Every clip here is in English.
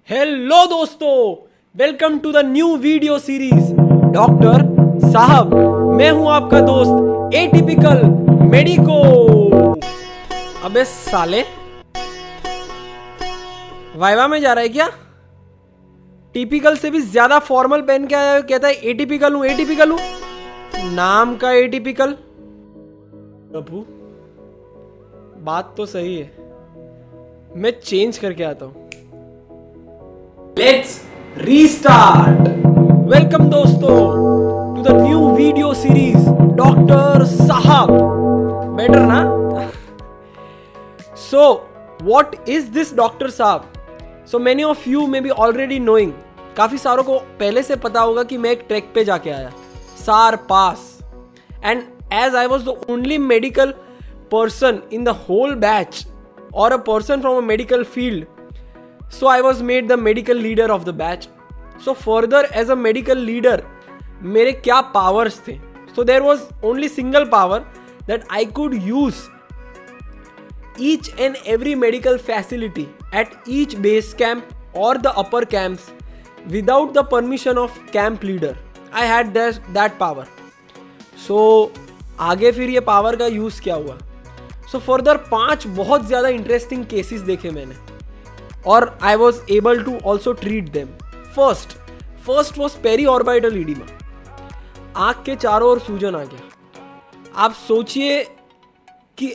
Hello दोस्तों, welcome to the new video series doctor साहब। मैं हूं आपका दोस्त एटिपिकल मेडिको। अबे साले, वाइवा में जा रहा है क्या? टिपिकल से भी ज्यादा फॉर्मल पहन के आया, कहता है एटिपिकल हूं एटिपिकल हूं। नाम का एटिपिकल। प्रभु, बात तो सही है, मैं चेंज करके आता हूं। Let's restart. वेलकम दोस्तों to the new video series doctor साहब। बेटर ना? So what is this doctor साहब? So many of you may be already knowing, काफी सारों को पहले से पता होगा कि मैं एक ट्रैक पे जाके आया, Sar Pass. And as I was the only medical person in the whole batch or a person from a medical field, so I was made the medical leader of the batch. So further as a medical leader मेरे क्या powers थे? So there was only single power that I could use each and every medical facility at each base camp or the upper camps without the permission of camp leader. I had that power. So आगे फिर ये power का use क्या हुआ? So further 5 बहुत ज़्यादा interesting cases देखे मैंने और I was able to also treat them. First was periorbital oedema. आँख के चारों ओर सूजन आ गया। आप सोचिए कि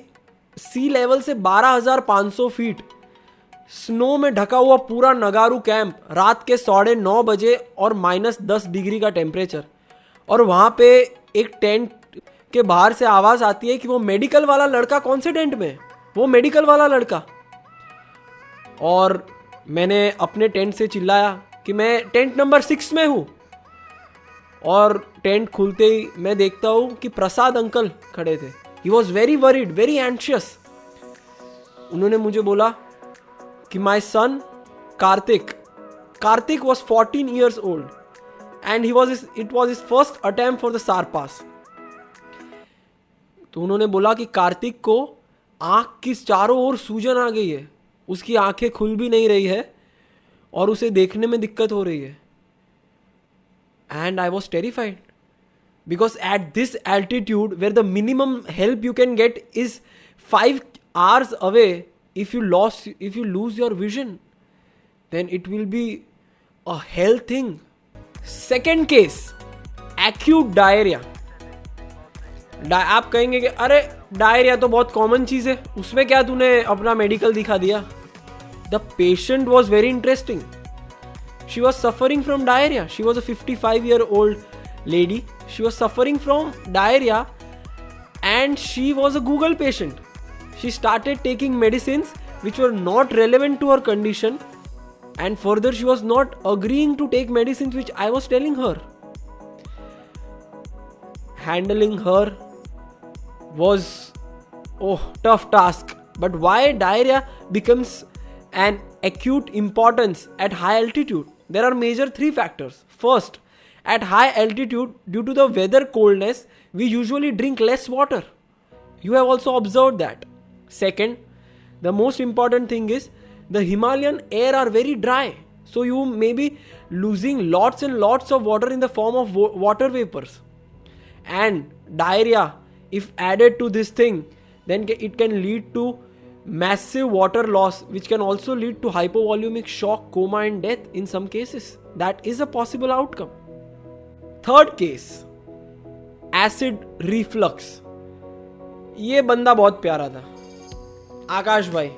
सी लेवल से 12,500 फीट स्नो में ढका हुआ पूरा नगारू कैंप, रात के 9:30 बजे और -10 डिग्री का टेम्परेचर, और वहाँ पे एक टेंट के बाहर से आवाज आती है कि वो मेडिकल वाला लड़का कौन से टेंट में है, वो मेडिकल वाला लड़का। और मैंने अपने टेंट से चिल्लाया कि मैं टेंट नंबर 6 में हूँ, और टेंट खुलते ही मैं देखता हूँ कि प्रसाद अंकल खड़े थे। He was very worried, very anxious. उन्होंने मुझे बोला कि my son Kartik was 14 years old and it was his first attempt for the Sar Pass. तो उन्होंने बोला कि कार्तिक को आँख की चारों ओर सूजन आ गई है, उसकी आंखें खुल भी नहीं रही है और उसे देखने में दिक्कत हो रही है। And I was terrified because at this altitude where the minimum help you can get is 5 hours away, if you lose your vision then it will be a health thing. Second case, acute diarrhoea. आप कहेंगे कि अरे diarrhoea तो बहुत common चीज है, उसमें क्या तूने अपना मेडिकल दिखा दिया? The patient was very interesting. She was suffering from diarrhoea. She was a 55-year-old lady. She was suffering from diarrhoea and she was a Google patient. She started taking medicines which were not relevant to her condition, and further she was not agreeing to take medicines which I was telling her. Handling her was tough task. But why diarrhea becomes an acute importance at high altitude? There are major 3 factors. First, at high altitude, due to the weather coldness, we usually drink less water. You have also observed that. Second, the most important thing is the Himalayan air are very dry, so you may be losing lots and lots of water in the form of water vapors. And diarrhea, if added to this thing, then it can lead to massive water loss, which can also lead to hypovolumic shock, coma and death in some cases. That is a possible outcome. Third case, acid reflux. ये बंदा बहुत प्यारा था, आकाश भाई.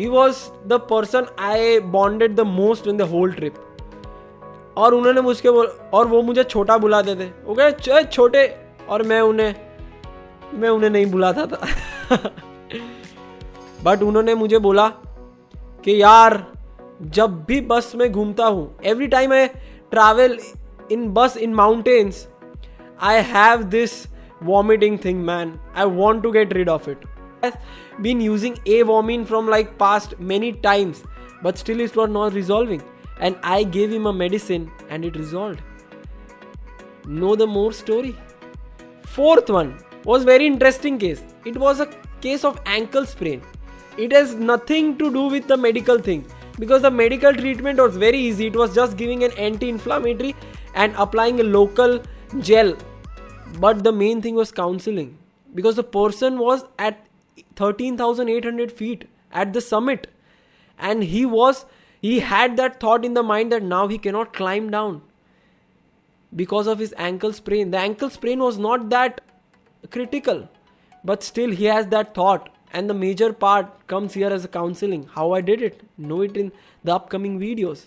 He was the person I bonded the most in the whole trip. और उन्होंने मुझके और वो मुझे छोटा बुलाते थे. वो कहे छोटे, और मैं उन्हें नहीं बुलाता था. बट उन्होंने मुझे बोला कि यार जब भी बस में घूमता हूँ, every time I travel in bus in mountains, I have this vomiting thing, man. I want to get rid of it. I've been using avomine from like past many times, but still it was not resolving. And I gave him a medicine and it resolved. Know the more story. Fourth one was very interesting case. It was a case of ankle sprain. It has nothing to do with the medical thing. because the medical treatment was very easy. It was just giving an anti-inflammatory and applying a local gel. But the main thing was counseling, because the person was at 13,800 feet at the summit, and he had that thought in the mind that now he cannot climb down because of his ankle sprain. The ankle sprain was not that critical, but still he has that thought. And the major part comes here as a counseling. How I did it, know it in the upcoming videos.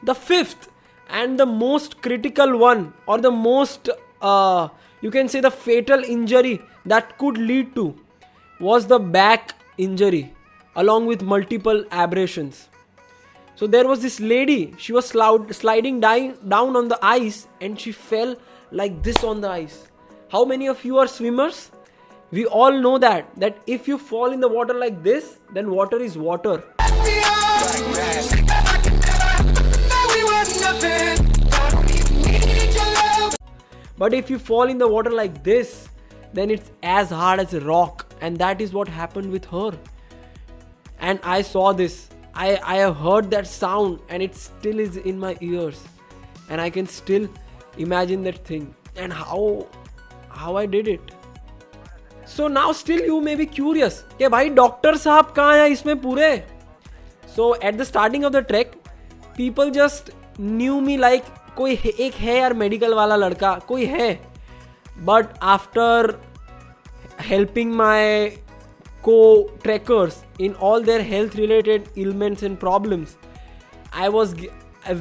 The fifth and the most critical one, or the most you can say the fatal injury that could lead to, was the back injury along with multiple abrasions. So there was this lady, she was sliding down on the ice, and she fell like this on the ice. How many of you are swimmers? We all know that if you fall in the water like this, then water is water. But if you fall in the water like this, then it's as hard as a rock. And that is what happened with her. And I saw this. I have heard that sound, and it still is in my ears. And I can still imagine that thing. And how I did it. So now still you may be curious कि भाई doctor साहब कहाँ हैं इसमें पूरे. So at the starting of the trek, people just knew me like कोई एक है यार मेडिकल वाला लड़का, कोई है. But after helping my co-trekkers in all their health related ailments and problems,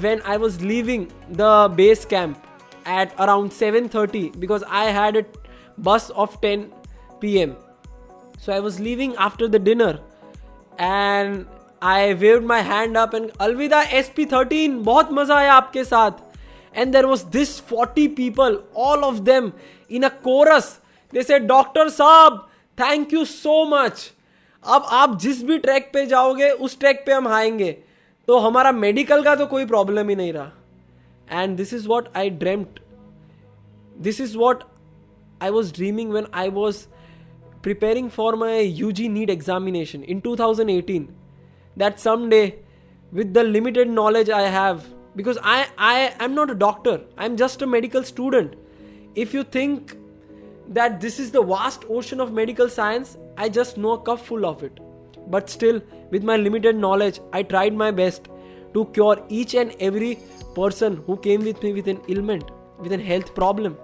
when I was leaving the base camp at around 7:30, because I had a bus of 10 PM. So I was leaving after the dinner, and I waved my hand up and Alvida SP13, बहुत मजा आया आपके साथ. And there was this 40 people, all of them in a chorus. They said, Dr. Saab, thank you so much. अब आप जिस भी track पे जाओगे उस ट्रैक पे हम आएंगे, तो हमारा मेडिकल का तो कोई प्रॉब्लम ही नहीं रहा. And this is what I dreamt. This is what I was dreaming when I was preparing for my UG NEET examination in 2018. That someday, with the limited knowledge I have, because I am not a doctor, I'm just a medical student. If you think that this is the vast ocean of medical science, I just know a cup full of it. But still, with my limited knowledge, I tried my best to cure each and every person who came with me with an ailment, with a health problem.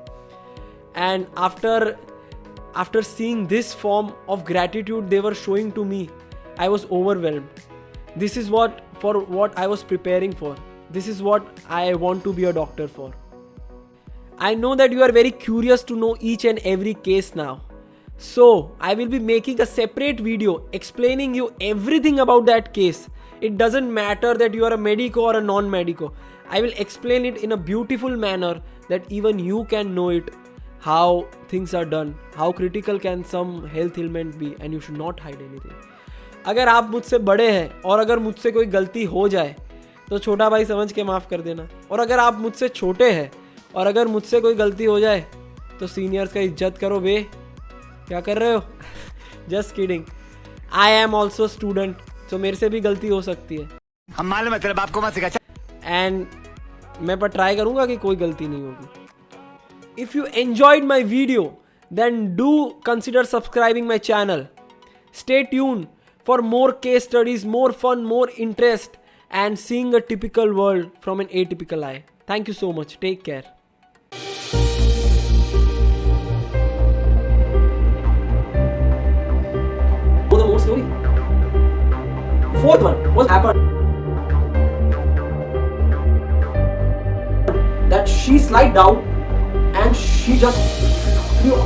And after seeing this form of gratitude they were showing to me, I was overwhelmed. This is what I was preparing for. This is what I want to be a doctor for. I know that you are very curious to know each and every case now. So I will be making a separate video explaining you everything about that case. It doesn't matter that you are a medico or a non-medico. I will explain it in a beautiful manner that even you can know it, how things are done, how critical can some health ailment be, and you should not hide anything. अगर आप मुझसे बड़े हैं और अगर मुझसे कोई गलती हो जाए तो छोटा भाई समझ के माफ़ कर देना. और अगर आप मुझसे छोटे हैं और अगर मुझसे कोई गलती हो जाए तो सीनियर्स का इज्जत करो बे. क्या कर रहे हो? Just kidding. I am also student, तो मेरे से भी गलती हो सकती है. हम मालूम है तेरे बाप को मत सिखा. एंड मैं पर ट्राई करूँगा कि कोई गलती नहीं होगी. If you enjoyed my video, then do consider subscribing my channel. Stay tuned for more case studies, more fun, more interest, and seeing a typical world from an atypical eye. Thank you so much. Take care. Oh, the more story. Fourth one, what happened? That she slid down and she just flew